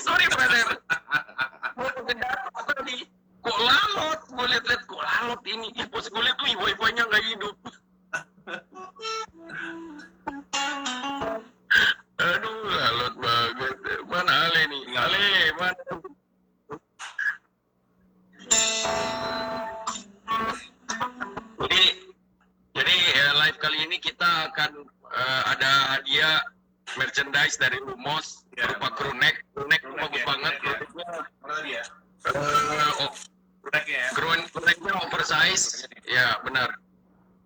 sorry brother. Tadi kok lalot, gue liat kok lalot ini. Pas gue liat tuh wifi-nya nggak hidup. Aduh, lalot banget. Mana Ale nih? Ale, mana? Jadi live kali ini kita akan ada hadiah merchandise dari Lumos berupa crew neck bagus banget produknya. Crew necknya oversize, ya benar.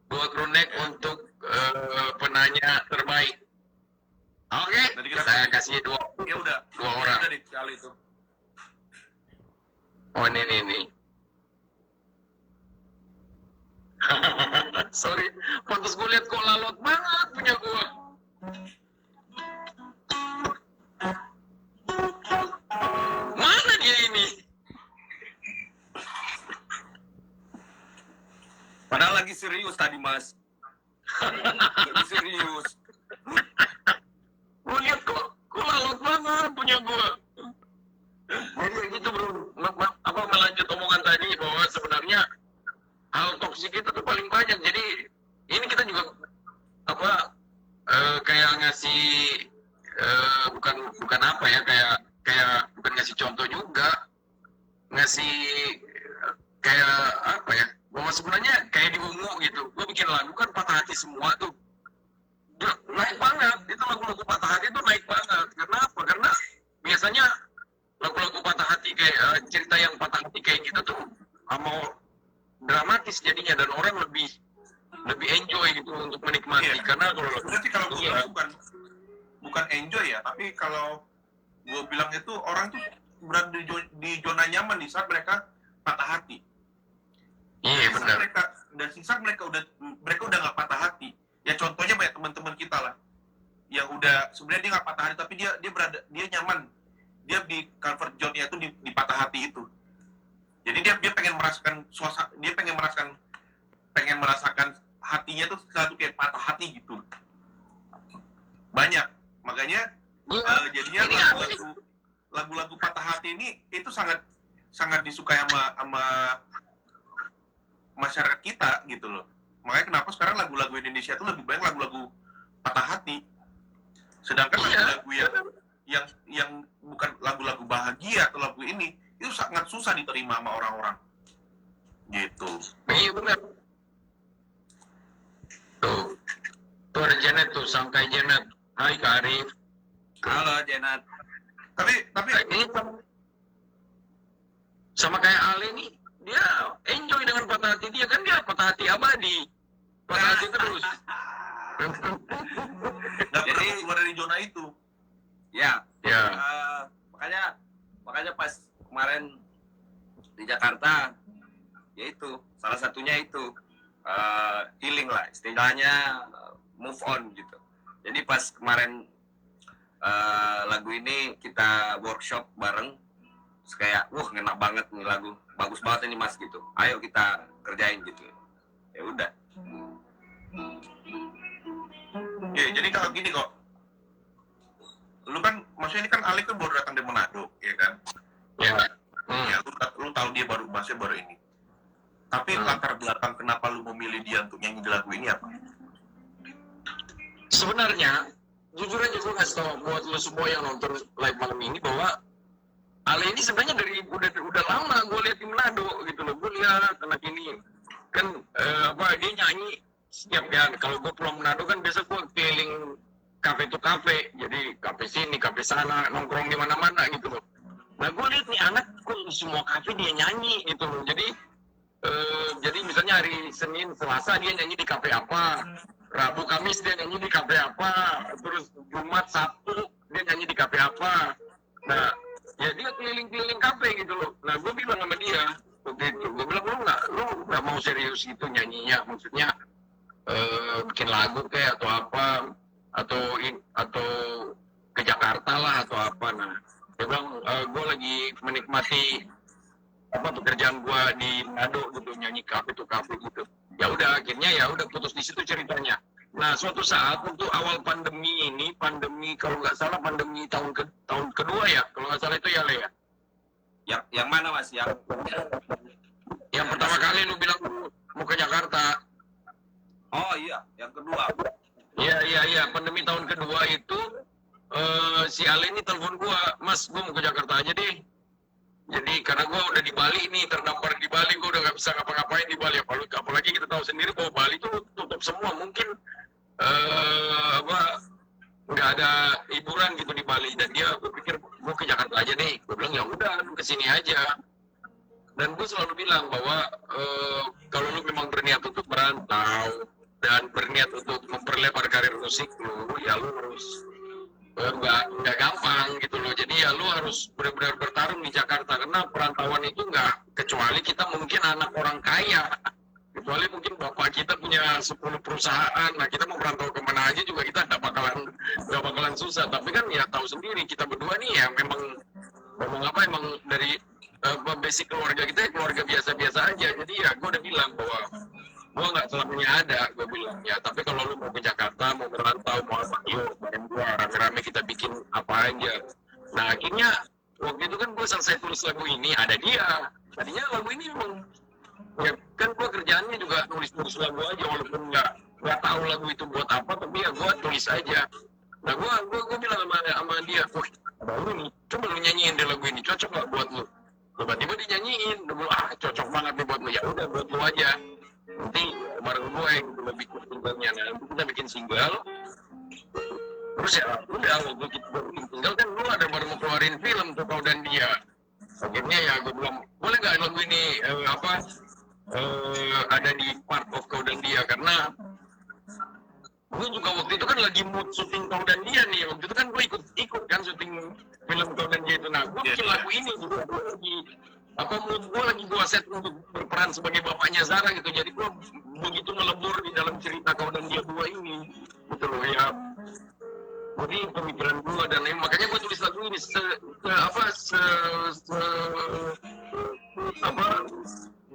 2 crew neck untuk penanya terbaik. Oke, saya kasih 2 orang. Oh ini. Sorry, pantas gue liat kok lalot banget punya gue. Mana dia ini? Padahal lagi serius tadi mas. Lagi serius. Gue liat kok lalot banget punya gue. Jadi gitu bro, melanjut omongan tadi bahwa sebenarnya hal toksik itu tuh paling banyak. Jadi ini kita juga kayak ngasih bukan apa ya, kayak bukan ngasih contoh juga, ngasih kayak apa ya, bahwa sebenarnya kayak di Ungu gitu. Gue bikin lagu kan patah hati semua tuh. Naik banget, itu lagu-lagu patah hati tuh naik banget. Kenapa? Karena biasanya lagu-lagu patah hati kayak cerita yang patah hati kayak gitu tuh mau dramatis jadinya, dan orang lebih enjoy gitu untuk menikmati. Iya. Karena kalau gue bilang bukan enjoy ya, tapi kalau gue bilang itu orang tuh berada di zona nyaman di saat mereka patah hati. Iya benar. Dan saat mereka udah nggak patah hati. Ya contohnya banyak teman-teman kita lah yang udah sebenarnya dia nggak patah hati, tapi dia nyaman, dia di comfort zone-nya itu di patah hati itu. Jadi dia pengen merasakan suasana, dia pengen merasakan hatinya tuh satu kayak patah hati gitu. Banyak, makanya jadinya lagu-lagu patah hati ini itu sangat disukai sama masyarakat kita gitu loh. Makanya kenapa sekarang lagu-lagu Indonesia itu lebih banyak lagu-lagu patah hati. Sedangkan lagu-lagu yang bukan lagu-lagu bahagia atau lagu ini itu sangat susah diterima sama orang-orang. Gitu. Iya benar. Tuh ada Janet tuh, Sangkai Janet. Hai Kak Arif. Halo Janet. Tapi ini sama kayak Ale nih, dia enjoy dengan patah hati dia, kan dia patah hati abadi. Patah hati terus. Nggak pernah keluar dari zona itu. Ya. Makanya pas kemarin di Jakarta, yaitu salah satunya itu healing lah, istilahnya move on gitu. Jadi pas kemarin lagu ini kita workshop bareng, terus kayak ngena banget nih lagu, bagus banget ini mas gitu, ayo kita kerjain gitu. Ya udah. Ya jadi kalau gini kok, lu kan maksudnya ini kan Ali kan baru datang dari Manado, ya kan? Ya. Ya lu tahu dia baru ini. Tapi latar belakang kenapa lu memilih dia untuk nyanyi di lagu ini apa? Sebenarnya, jujur aja gue kasih tau buat lu semua yang nonton live malam ini bahwa Ale ini sebenarnya dari udah lama gue lihat di Manado gitu loh. Gue lihat anak ini kan dia nyanyi setiap ya, kalau gue pulang Manado kan biasa gue keliling kafe to kafe, jadi kafe sini, kafe sana, nongkrong di mana-mana gitu loh. Nah gue lihat nih anak kok di semua kafe dia nyanyi gitu loh. Jadi misalnya hari Senin, Selasa dia nyanyi di kafe apa, Rabu, Kamis dia nyanyi di kafe apa, terus Jumat, Sabtu dia nyanyi di kafe apa. Nah ya dia keliling-keliling kafe gitu loh. Nah gue bilang sama dia waktu itu, gue bilang lu nggak mau serius gitu nyanyinya, maksudnya bikin lagu kayak atau apa, atau ke Jakarta lah atau apa. Nah dia bilang gue lagi menikmati pekerjaan gue di Manado gitu, nyanyi kafe tuh kafe gitu. Ya udah akhirnya ya udah putus di situ ceritanya. Nah, suatu saat waktu awal pandemi ini, pandemi kalau nggak salah pandemi tahun kedua ya, kalau nggak salah itu ya Le ya. Yang mana Mas? Yang pertama kali lu bilang mau ke Jakarta. Oh iya, yang kedua. Iya, pandemi tahun kedua itu si Ale ini telepon gua, Mas, gua mau ke Jakarta aja deh. Jadi karena gua udah di Bali nih, terdampar di Bali, gua udah nggak bisa ngapa-ngapain di Bali. Apalagi kita tahu sendiri bahwa Bali itu tutup semua, mungkin nggak ada hiburan gitu di Bali. Dan dia berpikir gua ke Jakarta aja nih. Gua bilang ya udah, lu kesini aja. Dan gue selalu bilang bahwa kalau lu memang berniat untuk merantau dan berniat untuk memperlebar karir musik lu, ya lu harus nggak gampang gitu loh. Jadi ya lu harus benar-benar bertarung di Jakarta, karena perantauan itu nggak, kecuali kita mungkin anak orang kaya, kecuali mungkin bapak kita punya 10 perusahaan, nah kita mau merantau kemana aja juga kita nggak bakalan susah. Tapi kan ya tahu sendiri, kita berdua nih ya memang emang dari basic keluarga kita keluarga biasa-biasa aja. Jadi ya gue udah bilang bahwa gue nggak selamanya ada, gue bilang ya, tapi kalau lu mau ke Jakarta, mau merantau, mau apa, yuk gue rame-rame kita bikin apa aja. Nah akhirnya waktu itu kan gue selesai tulis lagu ini, ada dia. Tadinya lagu ini memang ya kan gue kerjaannya juga nulis lagu aja, walaupun nggak tahu lagu itu buat apa, tapi ya gue tulis aja. Nah gue bilang sama dia, wah baru nih, coba lu nyanyiin deh lagu ini, cocok nggak buat lu? Tiba-tiba dinyanyiin, udah bilang, cocok banget nih buat lu. Ya udah, buat lu aja, nanti bareng gue yang udah bikin singlenya. Nah nanti kita bikin single, terus ya udah waktu kita bikin single kan lu ada baru mau keluarin film tuh, Kau dan Dia. Akhirnya ya gue bilang, boleh nggak lagu ini ada di part of Kau dan Dia, karena gue juga waktu itu kan lagi mood syuting Kau dan Dia nih. Waktu itu kan gue ikut kan syuting film Kau dan Dia itu. Nah gue bikin lagu ini juga, gue lagi mood gue lagi gue set untuk berperan sebagai bapaknya Zara gitu. Jadi gue begitu melebur di dalam cerita Kau dan Dia 2 ini gitu loh ya. Jadi pemikiran gue, dan makanya gue tulis lagu ini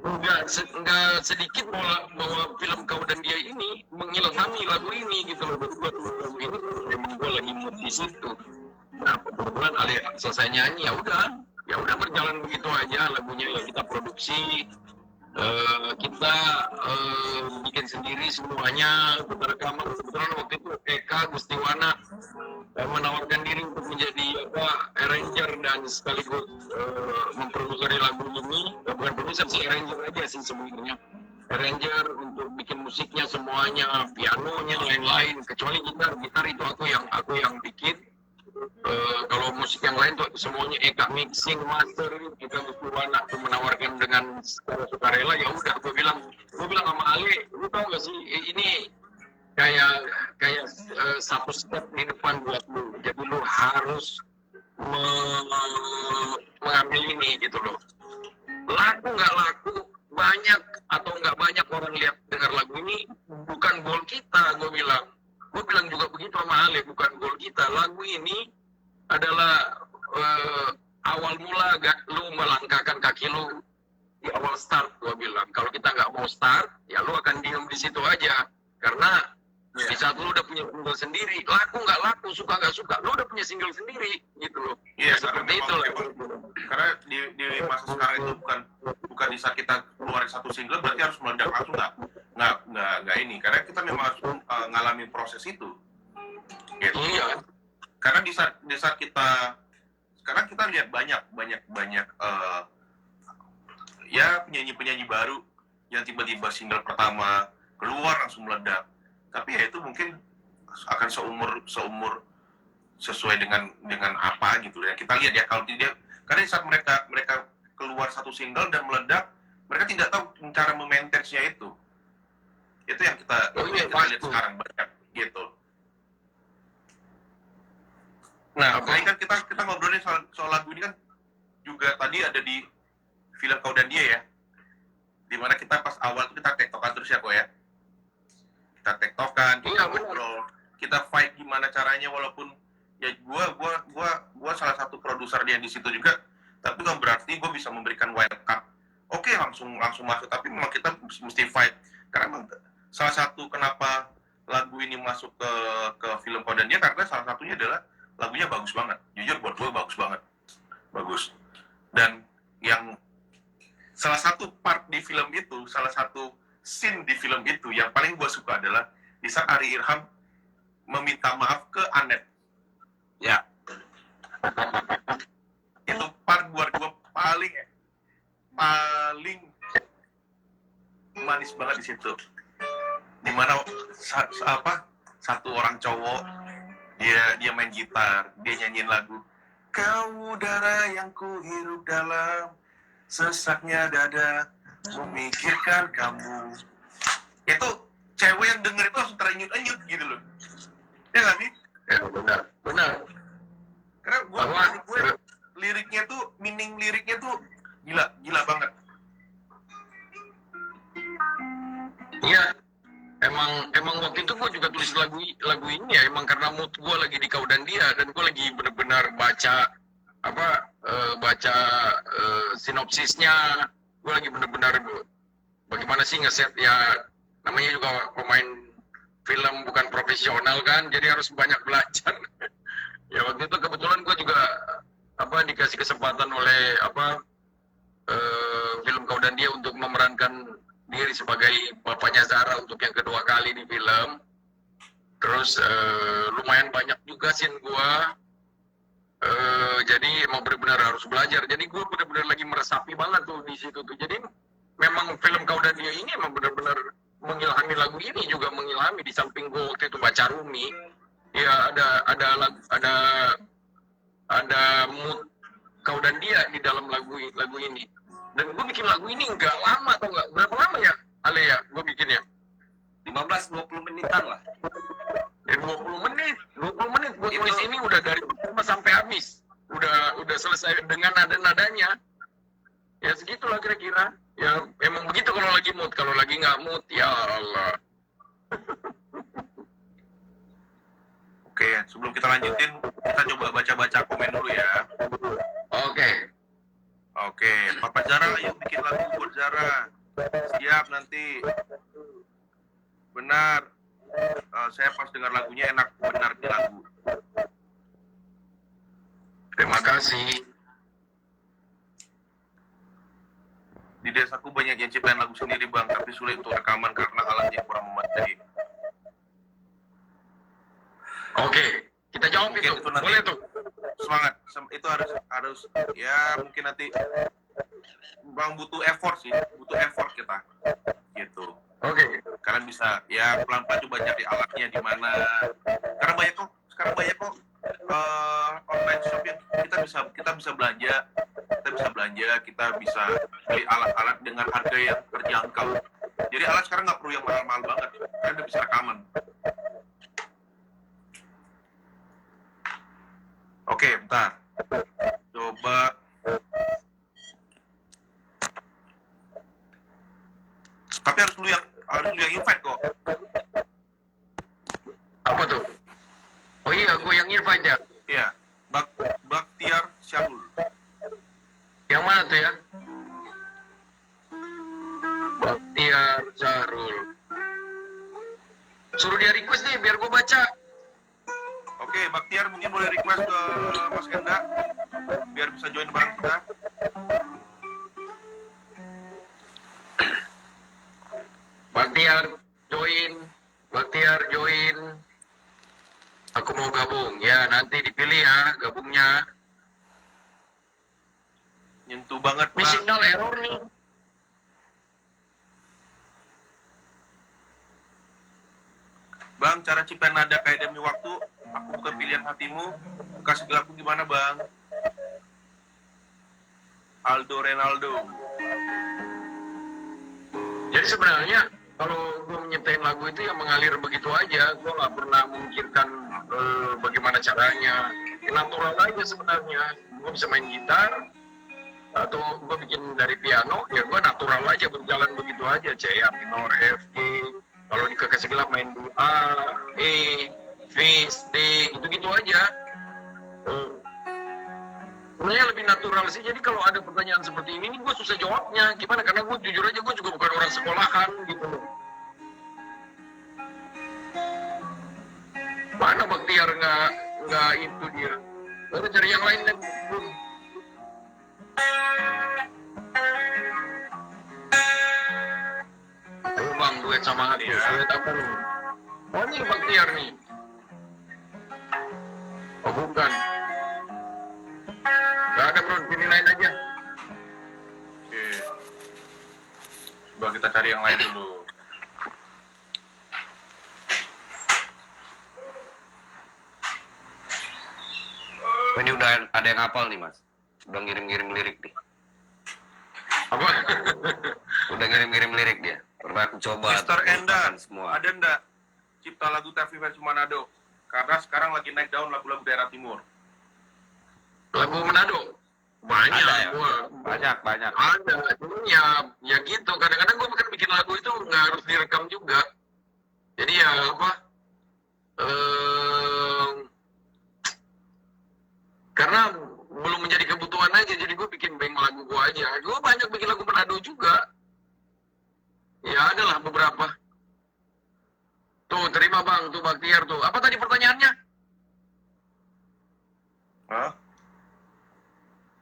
nggak sedikit bahwa film Kau dan Dia ini mengilhami lagu ini gitu loh. Buat lagu ini memang gue lagi mood di situ. Nah kebetulan Ali selesai nyanyi, ya udah berjalan begitu aja lagunya. Ya kita produksi, kita bikin sendiri semuanya, kita rekaman. Kebetulan waktu itu Eka Gustiwana menawarkan diri untuk menjadi arranger dan sekaligus memproduksi lagu ini. Bukan produser sih, arranger aja sih sebenarnya. Arranger untuk bikin musiknya semuanya, pianonya, lain-lain. Kecuali gitar itu aku yang bikin. Kalau musik yang lain tuh semuanya Eka mixing, master. Kita Gustiwana tuh menawarkan dengan sukarela. Ya udah, gue bilang sama Ali, lu tau gak sih ini kayak satu step di depan buat lu. Jadi lu harus mengambil ini gitu loh. Laku nggak laku, banyak atau nggak banyak orang lihat dengar lagu ini, bukan goal kita. Gue bilang juga begitu sama Ale, bukan goal kita. Lagu ini adalah awal mula lu melangkahkan kaki lu di awal start. Gue bilang kalau kita nggak mau start, ya lu akan diem di situ aja. Karena di saat lu udah punya single sendiri, laku nggak laku, suka nggak suka, lu udah punya single sendiri gitu loh. Iya, seperti itu lah. Karena di masa sekarang itu bukan di saat kita keluarin satu single berarti harus meledak langsung, nggak ini. Karena kita memang harus ngalamin proses itu. Gitu. Iya. Karena di saat kita sekarang kita lihat banyak ya penyanyi baru yang tiba-tiba single pertama keluar langsung meledak. Tapi ya itu mungkin akan seumur sesuai dengan apa gitu ya. Kita lihat ya, kalau tidak, karena saat mereka keluar satu single dan meledak, mereka tidak tahu cara memaintenance-nya itu. Itu yang kita lihat sekarang banyak gitu. Nah, apalagi kan kita ngobrolin soal lagu ini kan juga tadi ada di film Kau dan Dia ya. Dimana kita pas awal itu kita tektokan terus ya kok ya. Kita tektokan, kita ngobrol, kita fight gimana caranya, walaupun ya gua salah satu produser dia di situ juga, tapi kan berarti gue bisa memberikan wild card. Oke, langsung masuk, tapi memang kita mesti fight. Karena memang salah satu kenapa lagu ini masuk ke film Kau dan Dia karena salah satunya adalah lagunya bagus banget. Jujur buat gue bagus banget. Bagus. Dan yang salah satu part di film itu, salah satu scene di film itu yang paling gue suka adalah di saat Ari Irham meminta maaf ke Anet. Ya. Itu part buat gue paling manis banget di situ. Dimana satu orang cowok dia main gitar, dia nyanyiin lagu Kau udara yang ku hirup dalam sesaknya dada memikirkan kamu. Itu cewek yang denger itu langsung terenyut-enyut gitu loh. Ya nggak sih? Ya benar. Karena gue liriknya tuh, meaning liriknya tuh gila banget. Iya, emang waktu itu gue juga tulis lagu ini ya, emang karena mood gue lagi di Kau dan Dia, dan gue lagi benar-benar baca sinopsisnya, gue lagi benar-benar bagaimana sih ngeset ya, namanya juga pemain film bukan profesional kan, jadi harus banyak belajar. Ya waktu itu kebetulan gue juga dikasih kesempatan oleh film Kau dan Dia untuk memerankan diri sebagai bapaknya Zara untuk yang kedua kali di film. Terus lumayan banyak juga scene gua, jadi emang benar-benar harus belajar. Jadi gua benar-benar lagi meresapi banget tuh di situ tuh. Jadi memang film Kau dan Dia ini emang benar-benar mengilhami, lagu ini juga mengilhami. Di samping gua waktu itu baca Rumi, ya ada mood Kau dan Dia di dalam lagu ini. Dan gue bikin lagu ini nggak lama atau nggak berapa lama ya, Ale ya, gue bikinnya 15-20 menitan lah. ya 20 menit gue tulis ini udah dari pertama sampai habis, udah selesai dengan nadanya ya, segitulah kira-kira ya. Emang begitu kalau lagi mood, kalau lagi nggak mood ya Allah. Oke, sebelum kita lanjutin, kita coba baca-baca komen dulu ya. Oke, Papa Zara, ayo bikin lagu buat Zara. Siap nanti. Benar. Saya pas dengar lagunya enak benar di lagu. Terima kasih. Di desaku banyak yang ciptain lagu sendiri bang, tapi sulit untuk rekaman karena alatnya kurang memadai. Oke, kita jawab Mungkin itu. nanti Boleh tuh. Semangat. Itu harus ya mungkin nanti bang butuh effort kita gitu. Oke. Kalian bisa ya pelan-pelan coba cari alatnya di mana. Sekarang banyak kok online shop yang kita bisa belanja, kita bisa beli alat-alat dengan harga yang terjangkau. Jadi alat sekarang nggak perlu yang mahal-mahal banget, kalian udah bisa rekaman. Oke, bentar. Coba. Tapi harus lu yang invite kok. Apa tuh? Oh iya, gue yang invite ya. Iya. Baktiar Syarul. Yang mana tuh ya? Baktiar Syarul. Suruh dia request nih biar gue baca. Oke, Baktiar mungkin boleh request ke Mas Enda biar bisa join bareng kita. Baktiar join. Aku mau gabung. Ya, nanti dipilih ya gabungnya. Nyentuh banget, Ini Pak. signal error nih. Bang, cara ciptain nada kayak demi waktu, aku bukan pilihan hatimu. Kasih lagu gimana, Bang? Aldo Renaldo. Jadi sebenarnya kalau gue nyiptain lagu itu yang mengalir begitu aja, gue nggak pernah memikirkan bagaimana caranya. Natural aja sebenarnya. Gue bisa main gitar atau gue bikin dari piano, ya gue natural aja, berjalan begitu aja. C, A minor, F, G. Kalau di kekasih gelap main di A, E, V, D, gitu-gitu aja. Sebenarnya lebih natural sih. Jadi kalau ada pertanyaan seperti ini gue susah jawabnya. Gimana? Karena gue jujur aja gue juga bukan orang sekolahan gitu loh. nggak itu dia. Baru cari yang lain deh. Ayo bang, duet sama aku. Duet apa nih? Oh ini Baktiar nih. Oh bukan. Gak ada bro, pilih lain aja. Oke. Coba kita cari yang lain dulu. Ini udah ada yang hafal nih mas, udah ngirim-ngirim lirik nih. Apa? Udah ngirim-ngirim lirik dia. Pernah aku coba. Mr. Enda, semua. ada ndak cipta lagu TV versi Manado? Karena sekarang lagi naik daun lagu-lagu daerah timur. Lagu Manado? Banyak. Ada ya? Gua. Banyak. Ada. Cuman ya gitu. Kadang-kadang gue kan bikin lagu itu nggak harus direkam juga. Jadi ya apa? Karena belum menjadi kebutuhan aja, jadi gue bikin bank lagu gue aja. Gue banyak bikin lagu Manado juga. Ya ada lah beberapa. Tuh terima bang, tuh Baktiar tuh. Apa tadi pertanyaannya? Hah?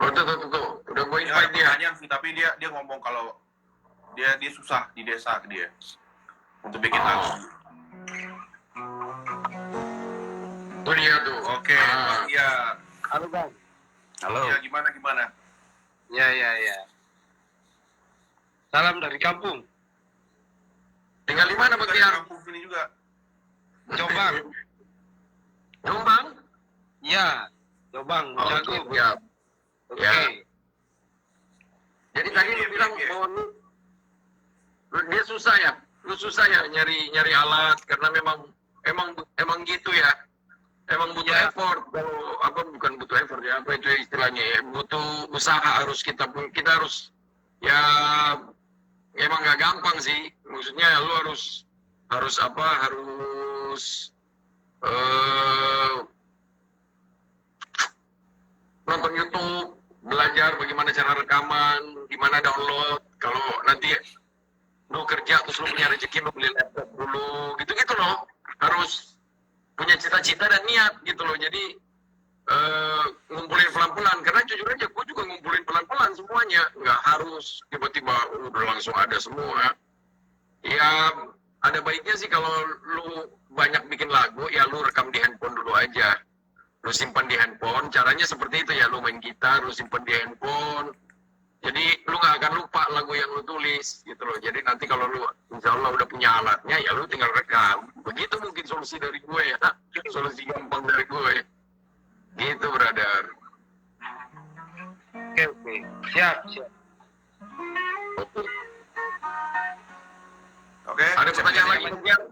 Oh tuh. Udah gue Ya, invite dia. pertanyaan sih, tapi dia ngomong kalau dia susah di desa dia untuk bikin lagu. Tuh dia tuh. Oke, Ah. ya. Halo bang. Halo. Ya gimana? Ya. Salam dari kampung. Tinggal di mana Kita di Baktiar? kampung sini juga. Jombang. Jombang? Ya. Jombang. Jago. Oke, siap. Oke. Ya. Jadi tadi lu Iya, bilang iya. bahwa dia susah ya? Lu susah ya nyari alat karena emang gitu ya? Emang butuh Ya. effort, kalau apa bukan butuh effort ya, apa itu istilahnya ya, butuh usaha, harus kita harus ya emang nggak gampang sih, maksudnya lu harus nonton YouTube, belajar bagaimana cara rekaman, gimana download, kalau nanti lu kerja terus lu punya rezeki lu beli laptop dulu, gitu loh, harus punya cita-cita dan niat gitu loh. Jadi ngumpulin pelan-pelan, karena jujur aja gue juga ngumpulin pelan-pelan semuanya, nggak harus tiba-tiba udah langsung ada semua. Ya ada baiknya sih kalau lu banyak bikin lagu ya lu rekam di handphone dulu aja, lu simpan di handphone. Caranya seperti itu ya, lu main gitar lu simpan di handphone, jadi lu nggak akan lupa lagu yang lu tulis gitu loh. Jadi nanti kalau lu insya Allah udah punya alatnya ya lu tinggal rekam. Begitu mungkin solusi dari gue ya, solusi gampang dari gue gitu brother. Oke. Siap. Oke. Ada pertanyaan lagi Bang?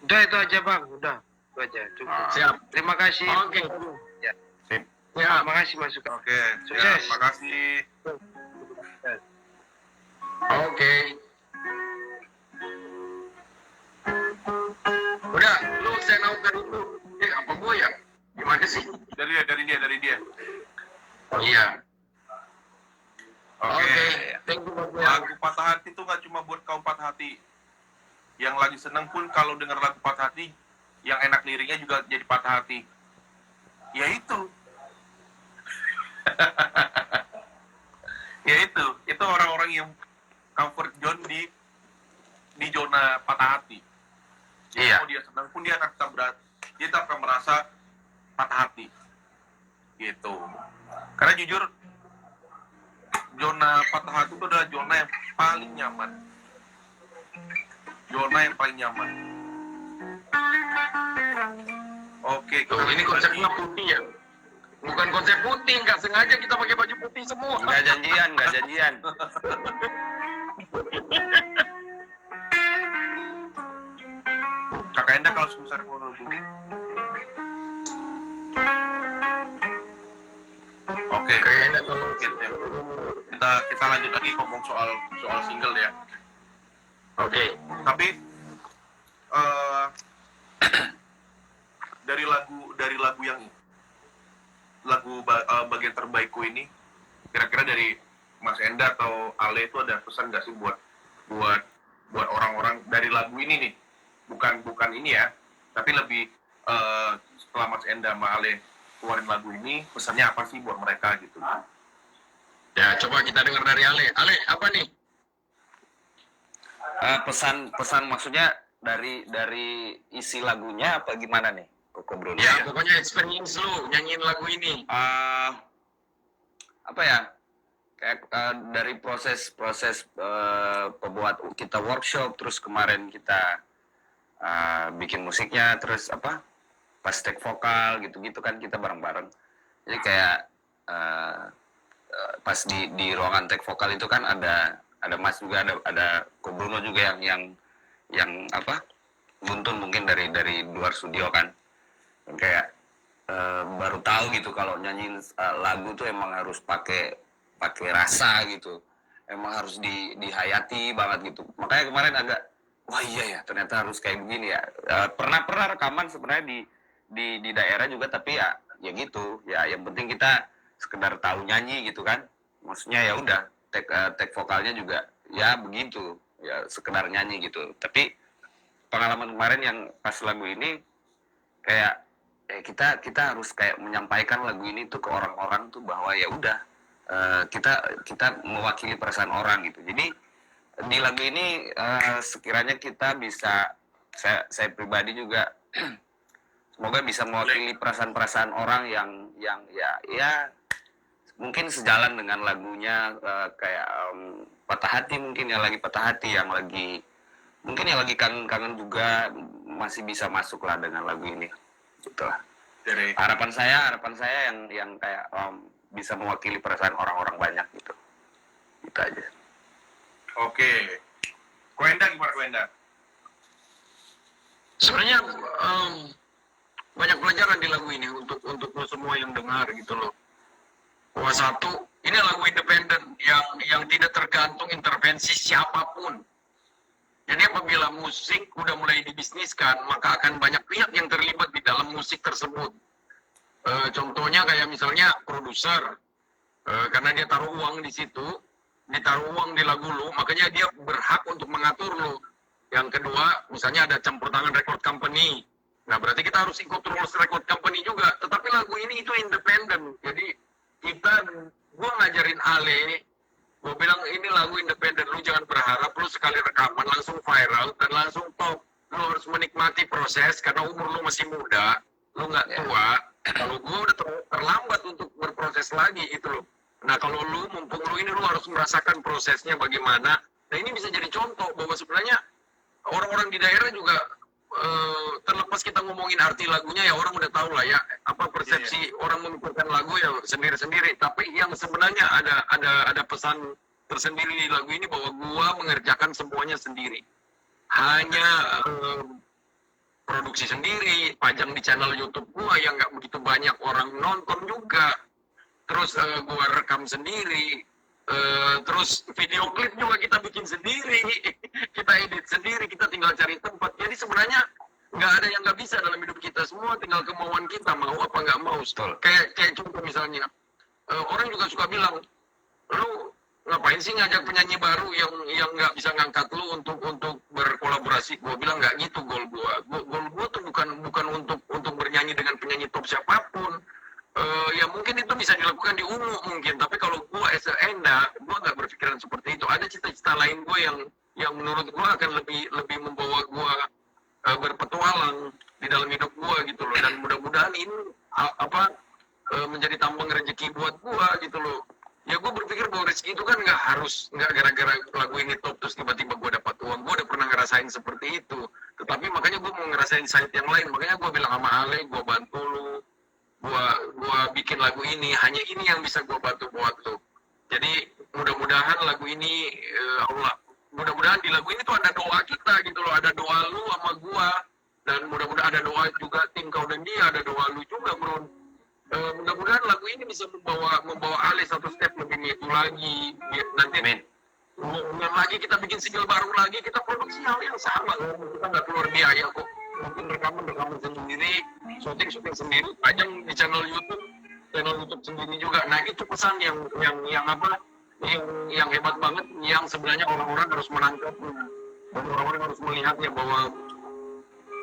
Udah itu aja bang. Udah. Itu aja. Cukup. Siap. Terima kasih. Oke. Ya. Ya. Terima kasih masukan. Oke. Sukses. Ya, makasih. Oke. Udah, lu saya naukan itu. Apa gue ya? Gimana sih? Dari dia. Oh iya. Oke. Oke. Thank you Bang. Lagu patah hati itu nggak cuma buat kaum patah hati. Yang lagi seneng pun kalau dengar lagu patah hati, yang enak liriknya juga jadi patah hati. Ya itu. Ya itu orang-orang yang comfort zone di zona patah hati. Jadi Iya. kalau dia senang pun dia tetap akan merasa patah hati. Gitu. Karena jujur zona patah hati itu adalah zona yang paling nyaman. Zona yang paling nyaman. Oke, Tuh, ini konsepnya putih ya. Bukan konsep putih, nggak sengaja kita pakai baju putih semua. Nggak janjian. Kakak Enda kalau sebesar dulu. Oke, Kayaknya kalau kita lanjut lagi ngomong soal single ya. oke. Tapi dari lagu yang bagian terbaikku ini, kira-kira dari Mas Enda atau Ale itu ada pesan nggak sih buat orang-orang dari lagu ini nih, bukan ini ya, tapi lebih setelah Mas Enda sama Ale keluarin lagu ini, pesannya apa sih buat mereka gitu. Ya, coba kita dengar dari Ale. Ale, apa nih? Pesan maksudnya dari isi lagunya apa gimana nih, Koko Bruno? Ya, pokoknya experience lu nyanyiin lagu ini. Apa ya? Kayak dari proses pembuat kita workshop, terus kemarin kita bikin musiknya, terus apa? Pas take vokal gitu-gitu kan kita bareng-bareng. Jadi kayak pas di ruangan take vokal itu kan ada Mas juga, ada Ko Bruno juga yang apa? Buntun mungkin dari luar studio kan. Dan kayak baru tahu gitu kalau nyanyiin lagu tuh emang harus pakai rasa gitu, emang harus dihayati banget gitu. Makanya kemarin agak wah iya ya ternyata harus kayak begini ya. Pernah rekaman sebenarnya di daerah juga, tapi ya gitu ya, yang penting kita sekedar tahu nyanyi gitu kan, maksudnya ya udah take vokalnya juga ya begitu ya, sekedar nyanyi gitu. Tapi pengalaman kemarin yang pas lagu ini kayak kita harus kayak menyampaikan lagu ini tuh ke orang-orang tuh bahwa ya udah kita mewakili perasaan orang gitu. Jadi di lagu ini sekiranya kita bisa, saya pribadi juga semoga bisa mewakili perasaan-perasaan orang yang ya mungkin sejalan dengan lagunya, kayak patah hati, mungkin yang lagi patah hati, yang lagi mungkin yang lagi kangen juga masih bisa masuk lah dengan lagu ini gitu lah. Harapan saya yang kayak bisa mewakili perasaan orang-orang banyak gitu aja. Oke, Koenda gimana Koenda? Sebenarnya banyak pelajaran di lagu ini untuk lo semua yang dengar gitu loh. Bahwa satu, ini lagu independen yang tidak tergantung intervensi siapapun. Jadi apabila musik udah mulai dibisniskan, maka akan banyak pihak yang terlibat di dalam musik tersebut. Contohnya kayak misalnya produser, karena dia taruh uang di situ, ditaruh uang di lagu lu, makanya dia berhak untuk mengatur lu. Yang kedua, misalnya ada campur tangan record company. Nah, berarti kita harus ikut rules record company juga. Tetapi lagu ini itu independen. Jadi gua ngajarin Ale ini, gue bilang ini lagu independen, lu jangan berharap lu sekali rekaman langsung viral dan langsung top. Lu harus menikmati proses karena umur lu masih muda, lu nggak tua. Kalau gue udah terlambat untuk berproses lagi itu loh. Nah kalau lu mumpung lu ini, lu harus merasakan prosesnya bagaimana. Nah ini bisa jadi contoh bahwa sebenarnya orang-orang di daerah juga terlepas kita ngomongin arti lagunya ya, orang udah tahu lah ya apa persepsi orang memikirkan lagu ya sendiri-sendiri. Tapi yang sebenarnya ada pesan tersendiri di lagu ini bahwa gua mengerjakan semuanya sendiri. Hanya produksi sendiri, pajang di channel YouTube gua yang nggak begitu banyak orang nonton juga. Terus gua rekam sendiri. Terus video klip juga kita bikin sendiri, kita edit sendiri, kita tinggal cari tempat. Jadi sebenarnya nggak ada yang nggak bisa dalam hidup kita, semua tinggal kemauan kita, mau apa nggak mau. Kayak contoh misalnya, orang juga suka bilang, lu ngapain sih ngajak penyanyi baru yang nggak bisa ngangkat lu untuk berkolaborasi? Gue bilang nggak gitu goal gue tuh bukan untuk bernyanyi dengan penyanyi top siapapun. Ya mungkin itu bisa dilakukan di umum mungkin, tapi kalau gue as a Enda, gue nggak berpikiran seperti itu. Ada cita-cita lain gue yang menurut gue akan lebih membawa gue berpetualang di dalam hidup gue gitu loh. Dan mudah-mudahan ini menjadi tambang rezeki buat gue gitu loh. Ya gue berpikir bahwa rezeki itu kan nggak gara-gara lagu ini top terus tiba-tiba gue dapat uang. Gue udah pernah ngerasain seperti itu. Tetapi makanya gue mau ngerasain side yang lain. Makanya gue bilang sama Ale, gue bantu lu. Gua bikin lagu ini, hanya ini yang bisa gua bantu buat lo. Jadi mudah-mudahan lagu ini mudah-mudahan di lagu ini tuh ada doa kita gitu loh, ada doa lu sama gua, dan mudah-mudahan ada doa juga tim kau dan dia, ada doa lu juga bro. Mudah-mudahan lagu ini bisa membawa Ale satu step lebih maju lagi. Nanti lagi kita bikin single baru lagi, kita produksi hal yang sama, kita nggak keluar biaya kok. Mungkin rekaman sendiri, syuting sendiri, pajang di channel YouTube sendiri juga. Nah itu pesan yang hebat banget, yang sebenarnya orang-orang harus menangkapnya dan orang-orang harus melihatnya bahwa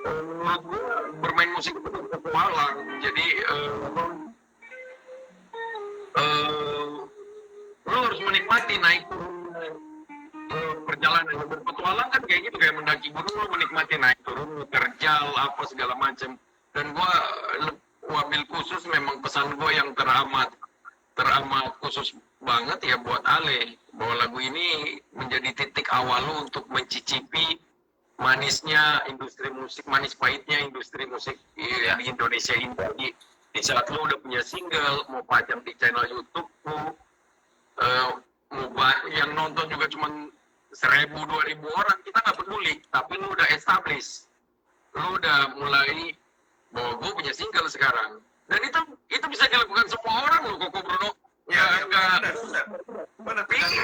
menurut gue bermain musik itu petualang. Jadi lo harus menikmati naik turun perjalanan. Berpetualang kan kayak gitu, kayak mendaki gunung, lo menikmati naik turun, terjal apa segala macam. Dan gue wabil khusus, memang pesan gue yang teramat khusus banget ya buat Ale, bahwa lagu ini menjadi titik awal lo untuk mencicipi manisnya industri musik, manis pahitnya industri musik di Indonesia ini. Di saat lo udah punya single, mau pajang di channel YouTube lo, yang nonton juga cuma 1.000-2.000 orang, kita nggak peduli, tapi lo udah establish, lo udah mulai bahwa gue punya single sekarang, dan itu bisa dilakukan semua orang lo, Koko Bruno. Benar.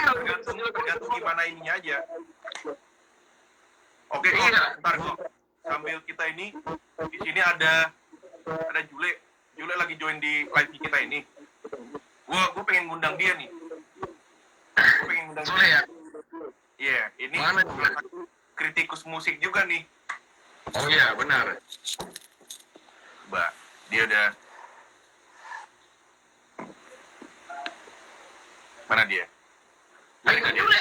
Tergantung gimana ininya aja. Oke, ntar kok sambil kita ini di sini ada Jule lagi join di live kita ini. Gue pengen ngundang dia nih. Jule ya? Iya, ini Mana kritikus musik juga nih. Oh iya, benar. Mbak, dia udah. Mana dia? Ayo ke Jule.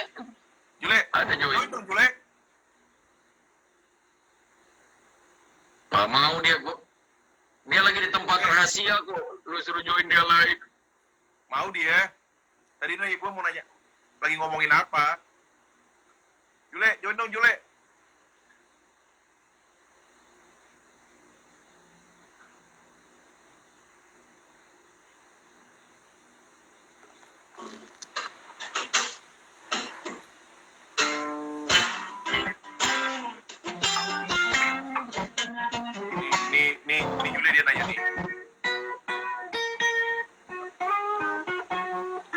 Jule, Ada Jule. join dong Jule. Gak mau dia lagi di tempat rahasia kok, lu suruh join dia live. Mau dia. Tadi nih gue mau nanya, lagi ngomongin apa? Jule, join dong Jule. Nih Jule dia nanya nih.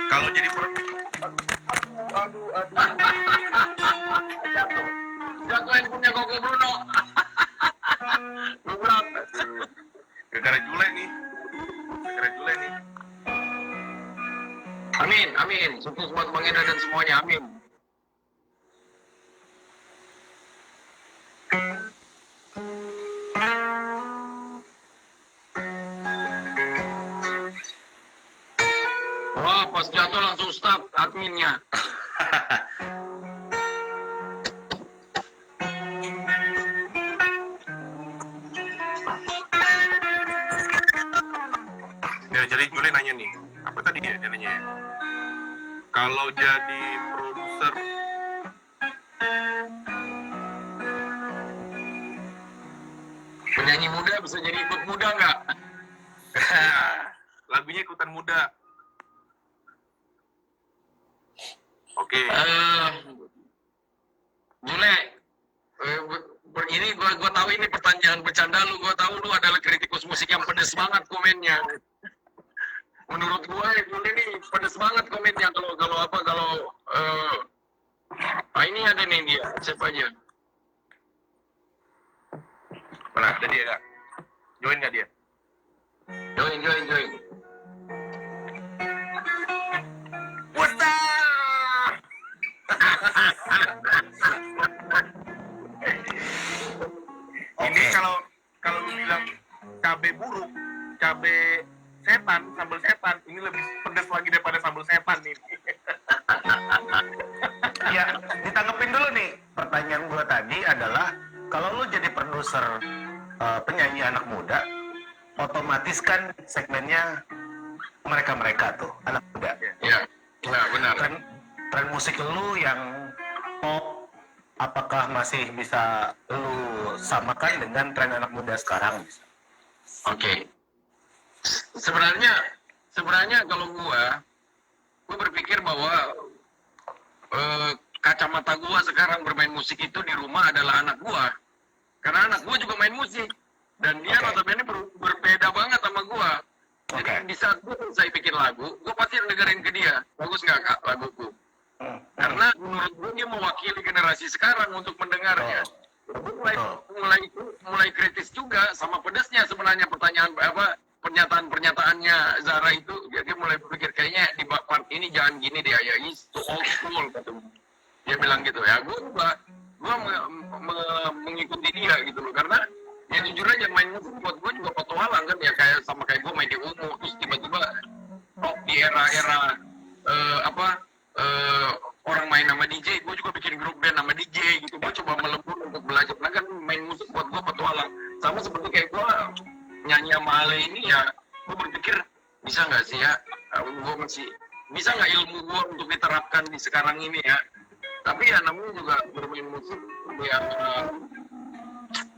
Kalau jadi Jatuhin punya Koko Bruno. gara-gara Jule nih. Amin. Sukses buat Bang Eda dan semuanya, amin. Wah, pas jatuh langsung stop adminnya. Ya, jadi Jule nanya nih, apa tadi dia nanya? Kalau jadi produser, Penyanyi muda bisa jadi ikut muda nggak? lagunya ikutan muda. Oke. Jule, ini gua tahu ini pertanyaan bercanda lu, gua tahu lu adalah kritikus musik yang pedes banget komennya. Menurut gua Jule ini pedes banget komennya kalau ini ada nih dia, siapa aja? Mana ada dia nggak? Join nggak dia? Join. What's up? Ini kalau lu bilang cabe buruk, cabe setan, sambal setan, ini lebih pedas lagi daripada sambal setan nih. Ya, ditanggepin dulu nih. Pertanyaan gue tadi adalah, kalau lu jadi produser penyanyi anak muda, otomatis kan segmennya mereka tuh, anak muda. Ya, benar. Tren musik lu yang pop, apakah masih bisa lu samakan dengan tren anak muda sekarang? Oke. Sebenarnya kalau gua berpikir bahwa kacamata gua sekarang bermain musik itu di rumah adalah anak gua. Karena anak gua juga main musik dan dia notabene berbeda banget sama gua. Jadi di saat gua selesai bikin lagu, gua pasti dengerin ke dia. Bagus nggak Kak laguku? Karena menurut gue dia mewakili generasi sekarang untuk mendengarnya. Mulai kritis juga sama pedesnya sebenarnya pernyataan-pernyataannya Zara itu. Dia mulai berpikir kayaknya di part ini jangan gini deh, ya is too old school gitu. Dia bilang gitu ya. Gue mengikuti dia gitu loh, karena era-era orang main nama DJ, gue juga bikin grup band nama DJ gitu. Gue coba melebur untuk belajar. Nah kan main musik buat gue petualang. Sama seperti kayak gue nyanyi sama Ale ini ya, gue berpikir bisa nggak sih ya, gue masih bisa nggak ilmu gue untuk diterapkan di sekarang ini ya. Tapi ya namanya juga bermain musik ya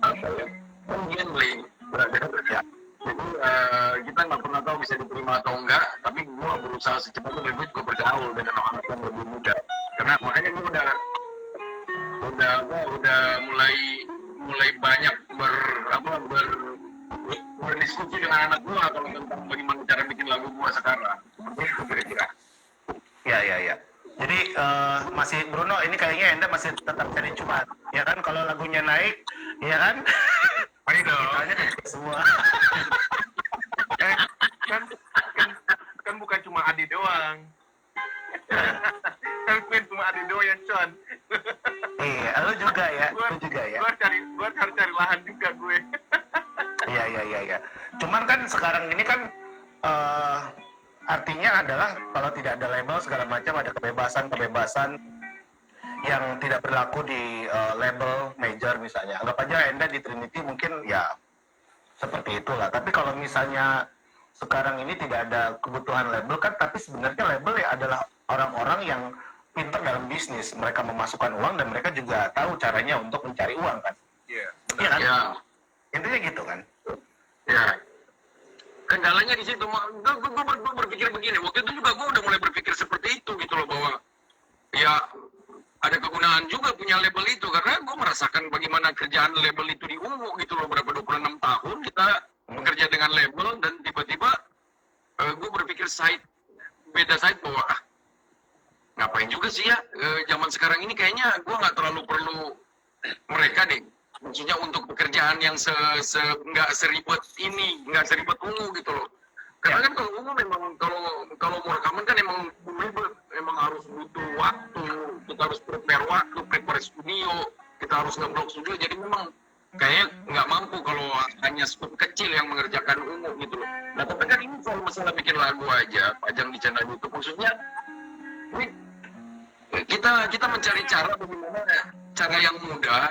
apa ya, gambling ya. Jadi kita nggak pernah tahu bisa diterima atau enggak, tapi gue berusaha secepatnya dan gue juga bergaul dengan anak-anak yang lebih muda. Karena makanya gue udah mulai banyak berdiskusi dengan anak gue kalau tentang bagaimana cara bikin lagu gue sekarang. Seperti itu kira-kira. Ya. Jadi masih Bruno, ini kayaknya Anda masih tetap jadi cuan, ya kan? Kalau lagunya naik, ya kan? Ayo dong. Kitanya semua. Kan bukan cuma Adi doang. Kan bukan cuma Adi doang yang con. Iya, lu juga ya. Gue harus cari lahan juga gue. Iya. Cuman kan sekarang ini kan artinya adalah kalau tidak ada label segala macam, ada kebebasan yang tidak berlaku di label major misalnya. Anggap aja Anda di Trinity mungkin ya seperti itulah. Tapi kalau misalnya sekarang ini tidak ada kebutuhan label kan, tapi sebenarnya label ya adalah orang-orang yang pintar dalam bisnis. Mereka memasukkan uang dan mereka juga tahu caranya untuk mencari uang kan. Iya, Iya kan? Ya. Intinya gitu kan. Ya. Kendalanya di situ, gue berpikir begini, waktu itu juga gue udah mulai berpikir seperti itu gitu loh, bahwa ya ada kegunaan juga punya label itu, karena gue merasakan bagaimana kerjaan label itu di Ungu gitu loh, berapa 26 tahun kita bekerja dengan label, dan tiba-tiba gue berpikir beda side bahwa ngapain juga sih ya, zaman sekarang ini kayaknya gue nggak terlalu perlu mereka deh. Maksudnya untuk pekerjaan yang nggak seribet ini, nggak seribet Ungu gitu loh. Karena kan kalau Ungu memang kalau mau rekaman kan emang ribet, emang harus butuh waktu, kita harus prepare studio, kita harus ngeblok studio. Jadi memang kayak nggak mampu kalau hanya skup kecil yang mengerjakan Ungu gitu loh. Nah tapi kan ini soal masalah bikin lagu aja, pajang di channel YouTube. Maksudnya ini kita mencari cara bagaimana cara yang mudah,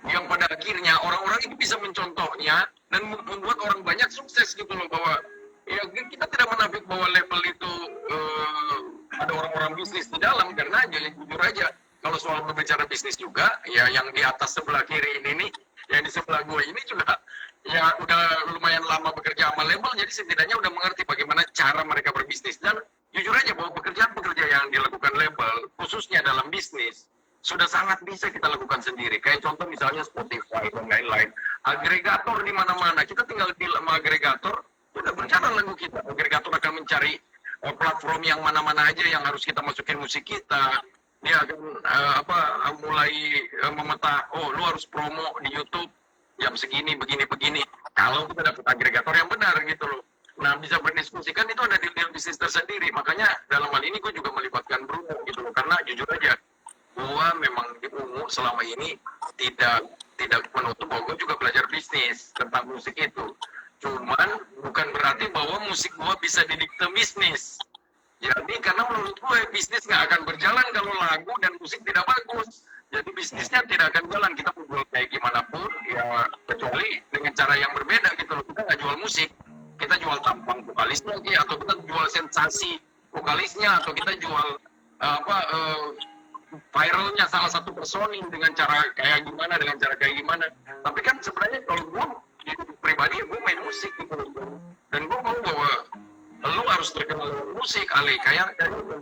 yang pada akhirnya orang-orang itu bisa mencontohnya dan membuat orang banyak sukses gitu loh, bahwa ya kita tidak menafik bahwa label itu ada orang-orang bisnis di dalam, karena jujur aja kalau soal berbicara bisnis juga ya yang di atas sebelah kiri ini nih, yang di sebelah gue ini juga ya udah lumayan lama bekerja sama label, jadi setidaknya udah mengerti bagaimana cara mereka berbisnis. Dan jujur aja bahwa pekerjaan-pekerjaan yang dilakukan label khususnya dalam bisnis sudah sangat bisa kita lakukan sendiri. Kayak contoh misalnya Spotify dan lain-lain. Agregator di mana-mana. Kita tinggal di agregator, sudah berjalan lagu kita. Agregator akan mencari platform yang mana-mana aja yang harus kita masukin musik kita. Dia akan mulai memeta, lu harus promo di YouTube jam segini, begini. Kalau kita dapat agregator yang benar gitu loh. Nah, bisa berdiskusikan itu ada deal bisnis tersendiri. Makanya dalam hal ini gue juga melibatkan Bruno gitu loh. Karena jujur aja, gua memang di Ungu selama ini tidak menutup bahwa gue juga belajar bisnis tentang musik itu. Cuman bukan berarti bahwa musik gua bisa didikte bisnis. Jadi karena menurut gue bisnis nggak akan berjalan kalau lagu dan musik tidak bagus. Jadi bisnisnya tidak akan jalan. Kita mau jual kayak gimana pun ya, kecuali dengan cara yang berbeda gitu loh. Kita nggak jual musik, kita jual tampang vokalisnya atau kita jual sensasi vokalisnya, atau kita jual viralnya salah satu personil dengan cara kayak gimana, tapi kan sebenarnya kalau gue pribadi gue main musik gitu, dan gue mau bahwa lu harus terkenal musik. Ale kayak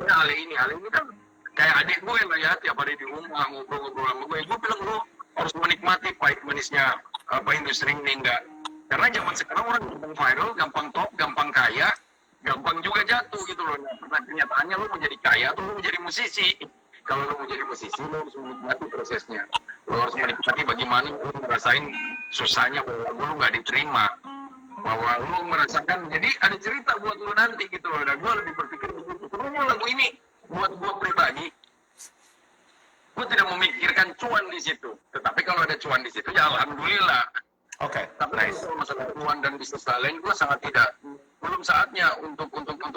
Ale ini kan kayak adik gue lah ya, tiap hari di rumah ngobrol-ngobrol sama gue bilang lu harus menikmati pahit manisnya industri ini. Enggak, karena zaman sekarang orang gampang viral, gampang top, gampang kaya, gampang juga jatuh gitu loh. Nah, kenyataannya lu mau jadi kaya atau lu mau jadi musisi. Kalau lo mau jadi musisi, lo harus menikmati prosesnya. Lo harus menikmati bagaimana lo ngerasain susahnya bahwa lo nggak diterima. Bahwa lo merasakan, jadi ada cerita buat lo nanti gitu loh. Dan gue lebih berpikir begitu. Sebenarnya lagu ini buat gue pribadi, gue tidak memikirkan cuan di situ. Tetapi kalau ada cuan di situ, ya alhamdulillah. Oke. Tapi kalau masalah cuan dan bisnis lain, gue sangat belum saatnya untuk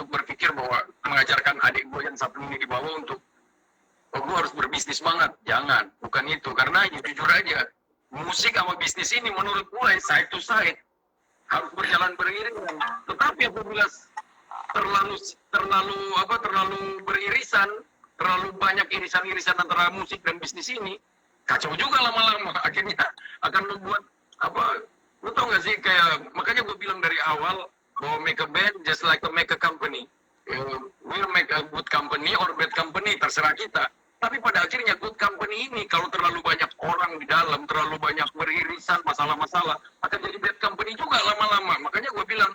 berpikir bahwa mengajarkan adik gue yang satu ini di bawah untuk gue harus berbisnis banget. Jangan, bukan itu. Karena ya, jujur aja, musik sama bisnis ini menurut gue side to side harus berjalan beriringan. Tetapi apabila terlalu beririsan, terlalu banyak irisan-irisan antara musik dan bisnis ini, kacau juga lama-lama. Akhirnya akan membuat lu tau gak sih, kayak makanya gue bilang dari awal bahwa make a band just like to make a company. We'll make a good company or bad company, terserah kita. Tapi pada akhirnya good company ini kalau terlalu banyak orang di dalam, terlalu banyak beririsan masalah-masalah, akan jadi bad company juga lama-lama. Makanya gue bilang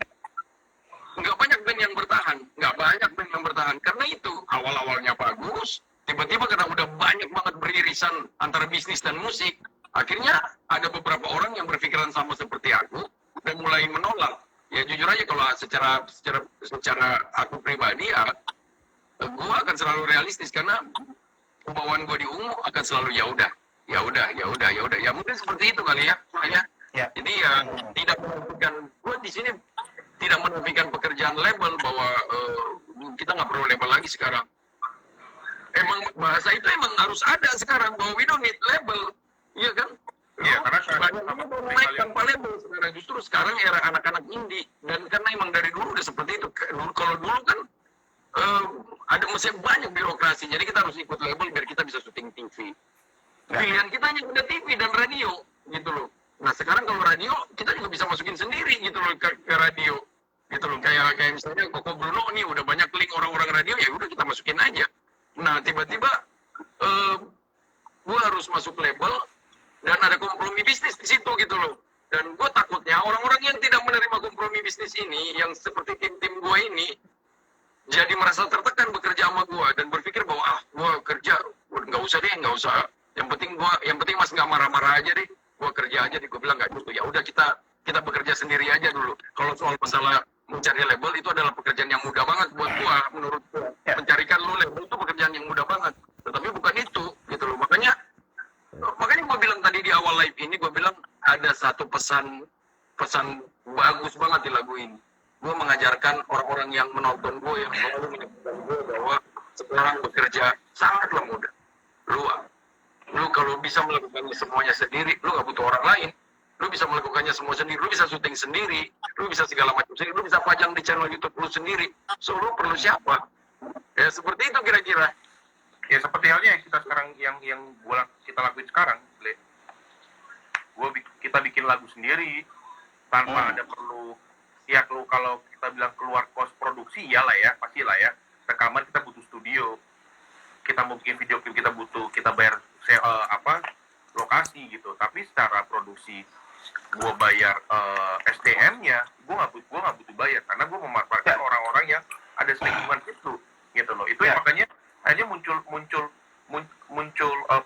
nggak banyak band yang bertahan, karena itu awal-awalnya bagus, tiba-tiba karena udah banyak banget beririsan antara bisnis dan musik, akhirnya ada beberapa orang yang berpikiran sama seperti aku dan mulai menolak. Ya jujur aja kalau secara aku pribadi ya, gue akan selalu realistis karena bawaan gue di ungu akan selalu ya udah, ya mungkin seperti itu kali ya. Ya. Jadi ya tidak menafikan, gue di sini tidak menafikan pekerjaan label bahwa kita nggak perlu label lagi sekarang. Emang bahasa itu emang harus ada sekarang bahwa we don't need label, iya kan? Iya, karena banyak naik tanpa label sekarang. Justru sekarang era anak-anak indie, dan karena emang dari dulu udah seperti itu. Kalau dulu kan ada masih banyak birokrasi, jadi kita harus ikut label biar kita bisa syuting TV. Pilihan kita hanya udah TV dan radio, gitu loh. Nah sekarang kalau radio, kita juga bisa masukin sendiri gitu loh ke radio, gitu loh. Kayak misalnya Koko Bruno nih udah banyak link orang-orang radio, ya udah kita masukin aja. Nah tiba-tiba gue harus masuk label dan ada kompromi bisnis di situ gitu loh. Dan gue takutnya orang-orang yang tidak menerima kompromi bisnis ini, yang seperti tim-tim gue ini, jadi merasa tertekan bekerja sama gue dan berpikir bahwa gue kerja nggak usah, yang penting mas nggak marah-marah aja deh, gue kerja aja deh. Gue bilang nggak gitu, ya udah kita bekerja sendiri aja dulu. Kalau soal masalah mencari label itu adalah pekerjaan yang mudah banget buat gue, menurut gue. Mencarikan lu label itu pekerjaan yang mudah banget, tetapi bukan itu gitu loh. Makanya gue bilang tadi di awal live ini, gue bilang ada satu pesan bagus banget di lagu ini. Gue mengajarkan orang-orang yang menonton gue, yang selalu menyebutkan gue bahwa sekarang bekerja sangatlah mudah. Lu kalau bisa melakukannya semuanya sendiri, lu nggak butuh orang lain. Lu bisa melakukannya semua sendiri, lu bisa syuting sendiri, lu bisa segala macam sendiri, lu bisa pajang di channel YouTube lu sendiri. So lu perlu siapa? Ya seperti itu kira-kira. Ya seperti halnya kita sekarang yang kita lakuin sekarang, kita bikin lagu sendiri tanpa ada perlu, ya kalau kita bilang keluar kos produksi, iyalah ya, pastilah ya. Rekaman kita butuh studio, kita mau bikin video klip kita bayar lokasi gitu. Tapi secara produksi gue bayar SDM-nya, gue nggak butuh bayar karena gue memanfaatkan orang-orang yang ada di lingkungan itu gitu loh. Itu yang makanya akhirnya muncul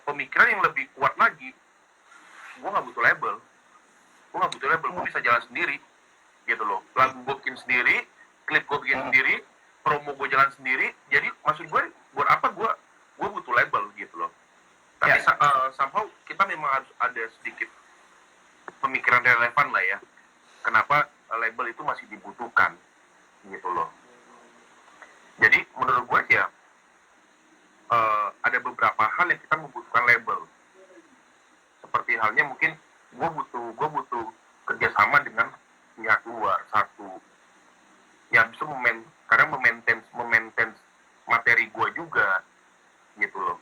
pemikiran yang lebih kuat lagi. Gue nggak butuh label, gue bisa jalan sendiri gitu loh. Lagu gue bikin sendiri, klip gue bikin sendiri, promo gue jalan sendiri. Jadi maksud gue, buat apa gue butuh label gitu loh. Tapi somehow kita memang harus ada sedikit pemikiran relevan lah ya, kenapa label itu masih dibutuhkan gitu loh. Jadi menurut gue ya ada beberapa hal yang kita membutuhkan label. Seperti halnya mungkin gue butuh kerjasama dengan pihak luar satu yang bisa memaintain materi gue juga gitu loh.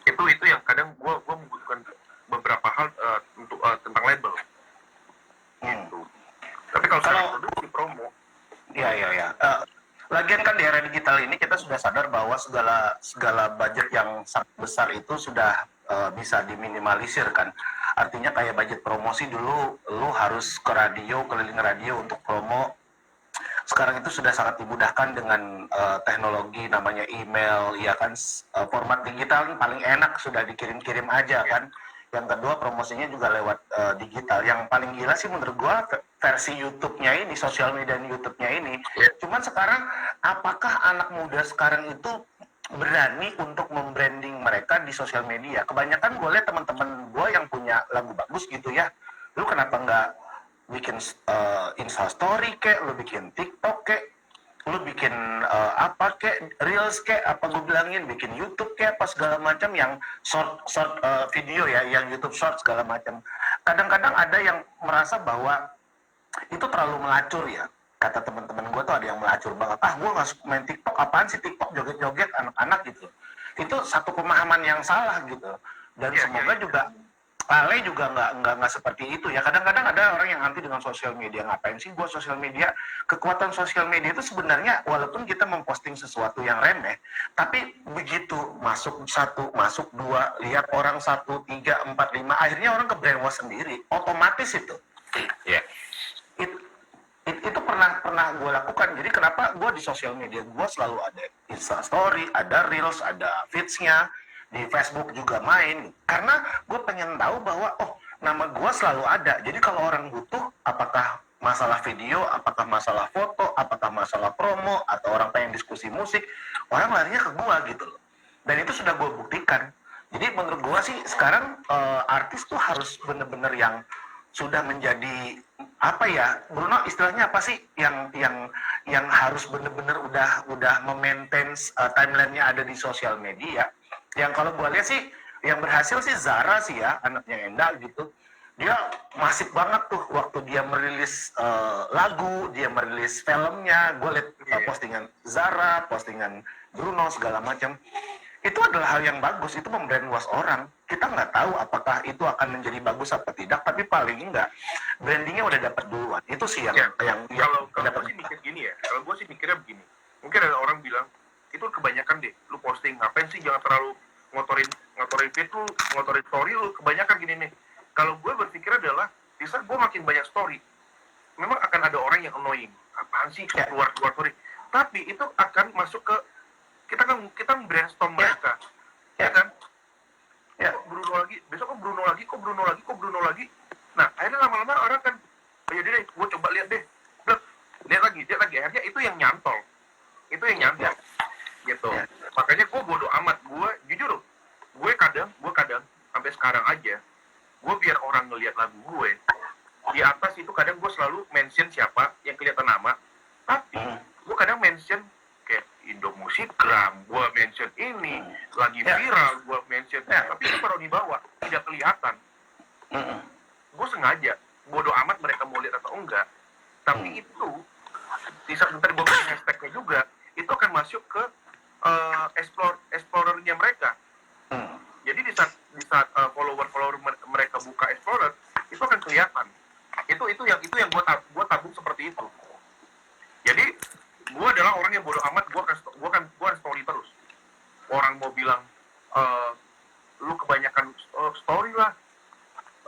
Itu yang kadang gue membutuhkan beberapa hal untuk tentang label gitu. Tapi kalau produksi promo, ya. Lagian kan di era digital ini kita sudah sadar bahwa segala budget yang sangat besar itu sudah bisa diminimalisir kan. Artinya kayak budget promosi dulu lu harus ke radio, keliling radio untuk promo. Sekarang itu sudah sangat dimudahkan dengan teknologi namanya email, ya kan. Format digital paling enak, sudah dikirim-kirim aja kan. Yang kedua promosinya juga lewat digital. Yang paling gila sih menurut gua versi YouTube-nya ini, sosial media YouTube-nya ini. Cuman sekarang apakah anak muda sekarang itu berani untuk membranding mereka di sosial media? Kebanyakan gue lihat teman-teman gue yang punya lagu bagus gitu ya, lu kenapa nggak bikin Insta Story kek, lu bikin TikTok kek, lu bikin apa kek, reels kek, apa gue bilangin bikin YouTube kek, apa segala macam yang short video ya, yang YouTube short segala macam. Kadang-kadang ada yang merasa bahwa itu terlalu melacur ya. Kata teman-teman gue tuh ada yang melacur banget. Ah, gue nggak suka main TikTok, apaan sih TikTok joget-joget anak-anak gitu. Itu satu pemahaman yang salah gitu. Dan semoga juga Ale juga nggak seperti itu ya. Kadang-kadang ada orang yang anti dengan sosial media. Ngapain sih gue sosial media? Kekuatan sosial media itu sebenarnya walaupun kita memposting sesuatu yang remeh, tapi begitu masuk satu, masuk dua, lihat orang 1, 3, 4, 5, akhirnya orang ke brainwash sendiri. Otomatis itu. Iya. Itu pernah gue lakukan. Jadi kenapa gue di sosial media gue selalu ada Insta Story, ada Reels, ada feeds-nya, di Facebook juga main, karena gue pengen tahu bahwa oh, nama gue selalu ada. Jadi kalau orang butuh, apakah masalah video, apakah masalah foto, apakah masalah promo, atau orang pengen diskusi musik, orang larinya ke gue gitu loh. Dan itu sudah gue buktikan. Jadi menurut gue sih sekarang artis tuh harus bener-bener yang sudah menjadi apa ya, Bruno istilahnya apa sih yang harus bener-bener udah memaintain timeline-nya ada di sosial media. Yang kalau gue lihat sih yang berhasil sih Zara sih ya, anaknya Enda gitu. Dia masif banget tuh waktu dia merilis lagu, dia merilis filmnya. Gue lihat postingan Zara, postingan Bruno segala macam. Itu adalah hal yang bagus, itu membrainwash orang. Kita nggak tahu apakah itu akan menjadi bagus apa tidak, tapi paling enggak brandingnya udah dapat duluan. Itu sih yang kalau gue sih mikir gini ya, kalau gue sih mikirnya begini. Mungkin ada orang bilang itu kebanyakan deh, lu posting ngapain sih, jangan terlalu ngotorin feed lu, ngotorin story lu, kebanyakan gini nih. Kalau gue berpikir adalah di saat gue makin banyak story, memang akan ada orang yang annoying. Apaan sih keluar story? Tapi itu akan masuk ke kita brainstorm mereka, ya kan? Ya, Bruno lagi, besok kok Bruno lagi. Nah, akhirnya lama-lama orang kan, oh ya deh, gue coba lihat deh, lihat lagi. Akhirnya itu yang nyantol, gitu. Makanya gue bodo amat, gue jujur, gue kadang sampai sekarang aja, gue biar orang ngelihat lagu gue di atas itu kadang gue selalu mention siapa yang kelihatan nama, tapi gue kadang mention kayak Indomusikgram, gue mention ini lagi viral, gue mention, tapi itu baru di bawah, tidak kelihatan. Gue sengaja bodo amat mereka mau lihat atau enggak, tapi itu di saat ntar gue bikin hashtagnya juga, itu akan masuk ke explorernya mereka. Jadi di saat follower mereka buka explorer, itu akan kelihatan. Itu yang gue tabung seperti itu. Jadi gue adalah orang yang bodo amat, gue kan story terus. Orang mau bilang lu kebanyakan story lah,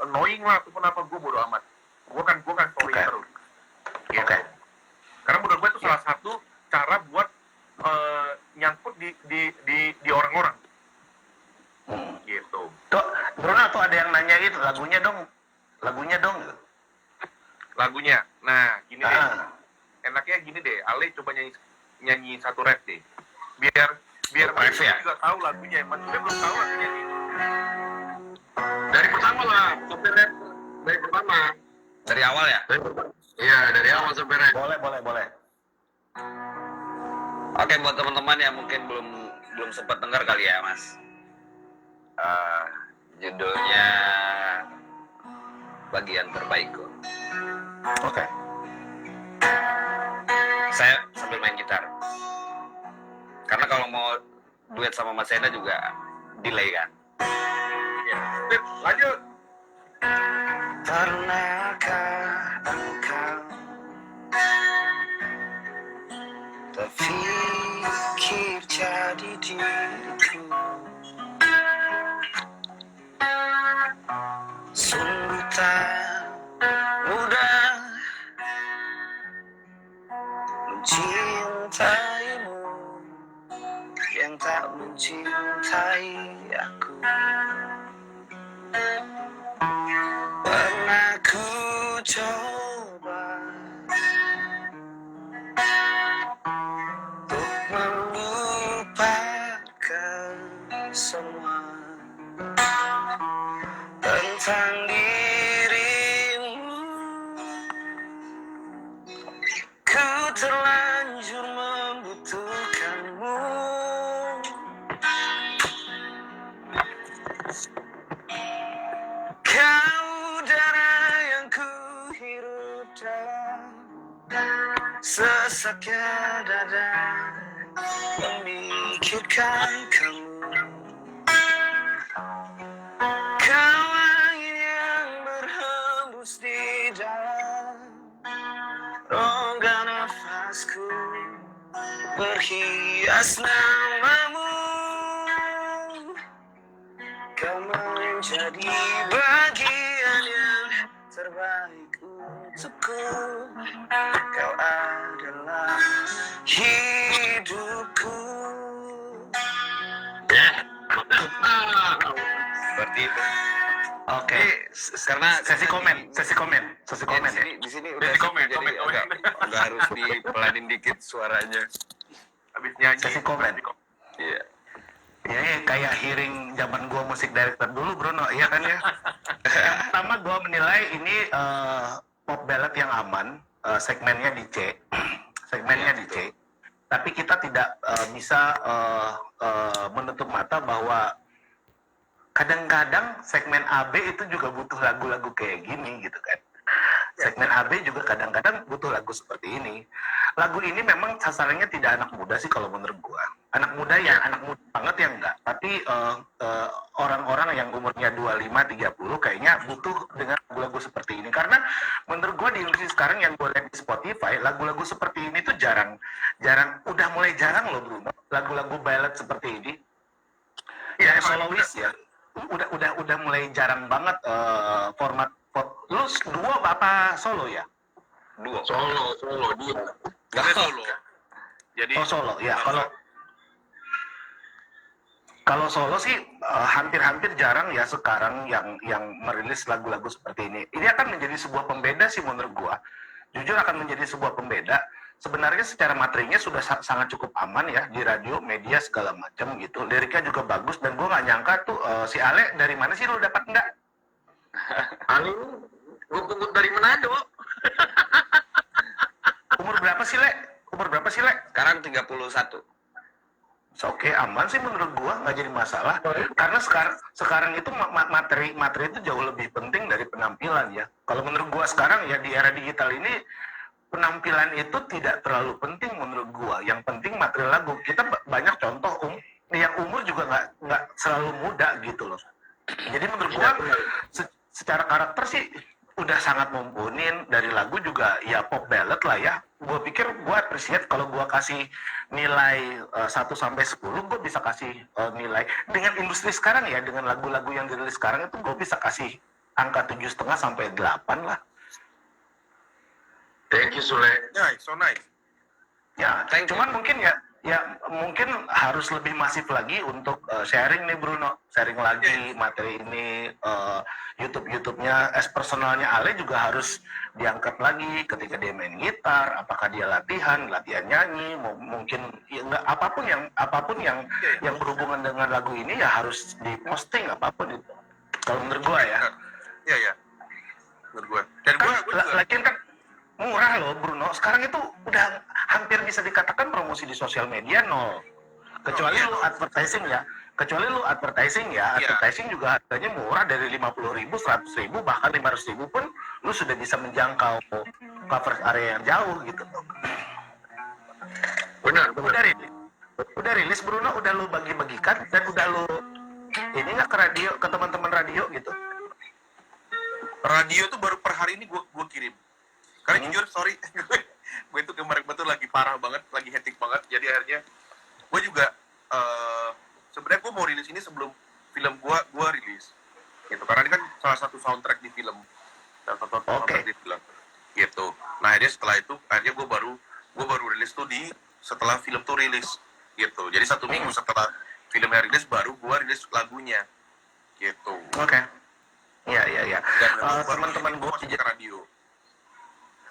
annoying lah, ataupun apa, gue bodo amat. Gue kan story terus. Gitu. Karena menurut gue itu salah satu cara buat nyangkut di orang-orang. Gitu. Tuh, Bruno tuh ada yang nanya gitu, lagunya dong. Lagunya. Nah, gini deh. Enaknya gini deh, Ale coba nyanyi satu rap deh. Biar mereka juga tahu lagunya. Maksudnya belum tahu lagunya nih. Dari pertama lah, sampai rap. Dari pertama. Dari awal ya? Iya, dari awal sampai rap. Boleh. Oke, buat teman-teman yang mungkin belum sempat dengar kali ya, Mas. Judulnya Bagian Terbaikku. Oke. Saya sambil main gitar. Karena kalau mau duet sama Mas Enda juga delay kan. Ya. Lanjut. Pernahkah engkau terpikir jadi diriku? Sungguh tak mudah mencintaimu yang tak mencintai aku. Pernah ku coba untuk melupakan semua tentang dirimu. Ku terlanjur membutuhkan Saknya dada memikirkan kamu, kau angin yang berhembus di dalam rongga nafasku, berhias namamu. Kau menjadi bagian yang terbaik untukku. Kau adalah hidupku. Seperti itu. Oke, Karena sesi komen ya, ya. di sini udah Sesi komen, jadi komen. agak harus dipelanin dikit suaranya. Habis nyanyi. Sesi komen. Iya. Ini kayak hearing zaman gua musik director dulu, Bruno, iya kan ya? Yang pertama gua menilai ini pop ballad yang aman, segmennya di C, Tapi kita tidak bisa menutup mata bahwa kadang-kadang segmen AB itu juga butuh lagu-lagu kayak gini gitu kan. Segmen AB juga kadang-kadang butuh lagu seperti ini. Lagu ini memang sasarannya tidak anak muda sih kalau menurut gua. Anak muda banget ya enggak. Tapi orang-orang yang umurnya 25-30 kayaknya butuh dengan lagu-lagu seperti ini. Karena menurut gua di industri sekarang yang gua lihat di Spotify, lagu-lagu seperti ini tuh jarang, udah mulai jarang loh Bruno. Lagu-lagu ballad seperti ini. Ya, solois ya. Udah mulai jarang banget format pop. Lu duo apa solo ya? Duo. Solo dia. Dia solo. Jadi Solo ya. Kalau solo sih hampir-hampir jarang ya sekarang yang merilis lagu-lagu seperti ini. Ini akan menjadi sebuah pembeda sih menurut gua. Jujur akan menjadi sebuah pembeda. Sebenarnya secara materinya sudah sangat cukup aman ya di radio, media segala macam gitu. Liriknya juga bagus dan gua nggak nyangka tuh si Ale dari mana sih lu dapat enggak? Ale gue pungut dari Manado. Umur berapa sih Le? Sekarang 31. Oke, aman sih menurut gua, nggak jadi masalah. Karena sekarang itu materi itu jauh lebih penting dari penampilan ya. Kalau menurut gua sekarang ya di era digital ini penampilan itu tidak terlalu penting menurut gua. Yang penting materi lagu. Kita banyak contoh yang umur juga nggak selalu muda gitu loh. Jadi menurut gua secara karakter sih udah sangat mumpuni. Dari lagu juga ya pop ballad lah ya. Gua pikir gua appreciate kalau gua kasih nilai 1 sampai 10, gua bisa kasih nilai dengan industri sekarang ya, dengan lagu-lagu yang dirilis sekarang itu gua bisa kasih angka 7,5 sampai 8 lah. Thank you Sule. nice, so nice. Ya, cuman mungkin mungkin harus lebih masif lagi untuk sharing nih Bruno, sharing lagi materi ini, YouTube-nya, personalnya Ale juga harus diangkat lagi ketika dia main gitar, apakah dia latihan nyanyi, mungkin ya, apapun yang berhubungan dengan lagu ini ya harus diposting apapun itu. Kalau menurut gua ya. Iya. Menurut gua. Dan gua juga. Lagian kan murah loh Bruno. Sekarang itu udah hampir bisa dikatakan promosi di sosial media nol. Kecuali lu advertising ya. Advertising juga harganya murah dari 50.000, 100.000, bahkan 500.000 pun lu sudah bisa menjangkau cover area yang jauh gitu. Benar. Udah rilis Bruno, udah lu bagi-bagikan dan udah lu ini nggak ke radio, ke teman-teman radio gitu. Radio tuh baru per hari ini gua kirim. Karena jujur, sorry, gue itu kemarin betul lagi parah banget, lagi hectic banget. Jadi akhirnya gue juga sebenarnya gue mau rilis ini sebelum film gue rilis. Gitu. Karena ini kan salah satu soundtrack di film. Soundtrack di film. Gitu. Nah, akhirnya setelah itu, gue baru rilis tuh setelah film tuh rilis. Gitu. Jadi 1 minggu setelah filmnya rilis baru gue rilis lagunya. Gitu. Oke. Iya. Dan teman-teman gue di radio.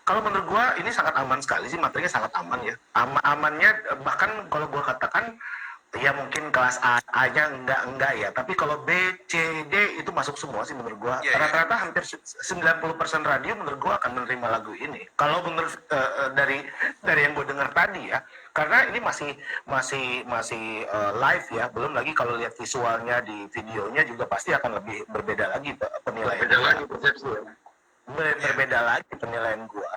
Kalau menurut gua ini sangat aman sekali sih, materinya sangat aman ya. Amannya bahkan kalau gua katakan ya mungkin kelas A-nya enggak ya, tapi kalau B, C, D itu masuk semua sih menurut gua. Rata-rata hampir 90% radio menurut gua akan menerima lagu ini. Kalau menurut dari yang gua dengar tadi ya, karena ini masih live ya, belum lagi kalau lihat visualnya di videonya juga pasti akan lebih berbeda lagi penilaiannya. Berbeda lagi persepsi ya. Berbeda lagi penilaian gua.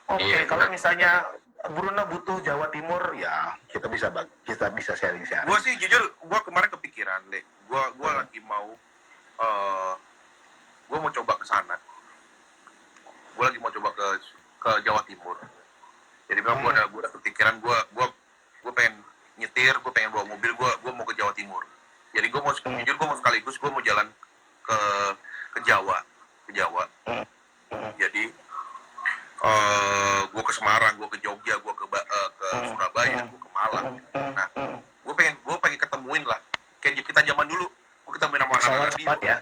Oke, kalau misalnya Bruno butuh Jawa Timur, ya kita bisa sharing-sharing. Gue sih jujur, gue kemarin kepikiran deh. Gue lagi mau, gue mau coba ke sana. Gue lagi mau coba ke Jawa Timur. Jadi memang gue udah kepikiran, gue pengen nyetir, gue pengen bawa mobil, gue mau ke Jawa Timur. Jadi gue mau jujur, gue mau sekaligus gue mau jalan ke Jawa. Jadi gue ke Semarang, gue ke Jogja, gue ke Surabaya, gue ke Malang. Nah, gue pengen ketemuin lah kayak kita zaman dulu, gue ketemuin sama anak-anak Cepat ya.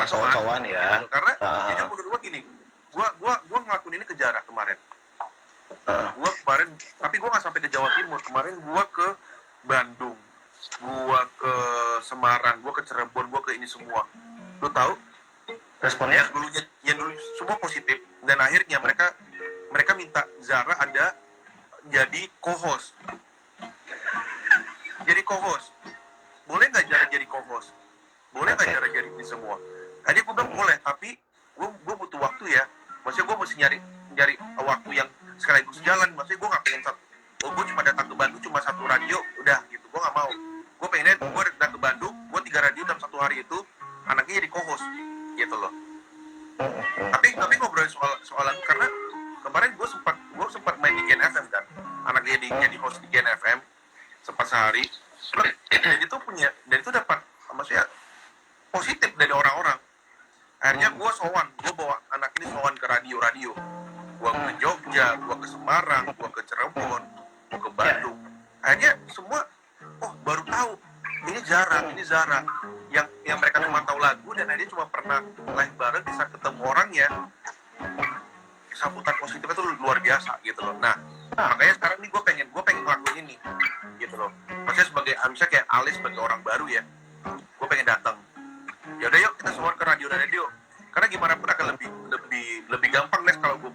Sowan ya. Karena jujur menurut gue gini, gue ngelakuin ini ke jarak kemarin. Gue kemarin, tapi gue nggak sampai ke Jawa Timur. Kemarin gue ke Bandung, gue ke Semarang, gue ke Cirebon, gue ke ini semua. Lu tahu? Responnya? Yang dulu semua positif, dan akhirnya mereka minta Zara ada jadi co-host. Jadi co-host. Boleh nggak Zara jadi co-host? Boleh nggak Zara jadi ini semua? Tadi gue bilang boleh, tapi gue butuh waktu ya. Maksudnya gue mesti nyari waktu yang sekaligus jalan. Maksudnya gue nggak pengen gue cuma datang ke Bandung cuma satu radio, udah gitu. Gue nggak mau. Gue pengennya gue datang ke Bandung, gue 3 radio dalam satu hari itu, anaknya jadi co-host, gitu loh. Tapi ngobrolin soal lagu, karena kemarin gue sempat main di Gen FM kan, anaknya jadi host di Gen FM sempat sehari, dan itu dapat maksudnya positif dari orang-orang. Akhirnya gue bawa anak ini sowan ke radio, gue ke Jogja, gue ke Semarang, gue ke Cirebon, gue ke Bandung. Akhirnya semua baru tahu ini Zara yang mereka cuma tahu lagu, dan dia cuma pernah live bareng, bisa ketemu orang ya, sambutan positifnya tuh luar biasa gitu loh. Nah, makanya sekarang nih gue pengen ngelakuin ini gitu loh. Maksudnya misalnya kayak Ali sebagai orang baru ya, gue pengen datang. Ya udah yuk kita semua ke radio, karena gimana pun akan lebih gampang Nes kalau gue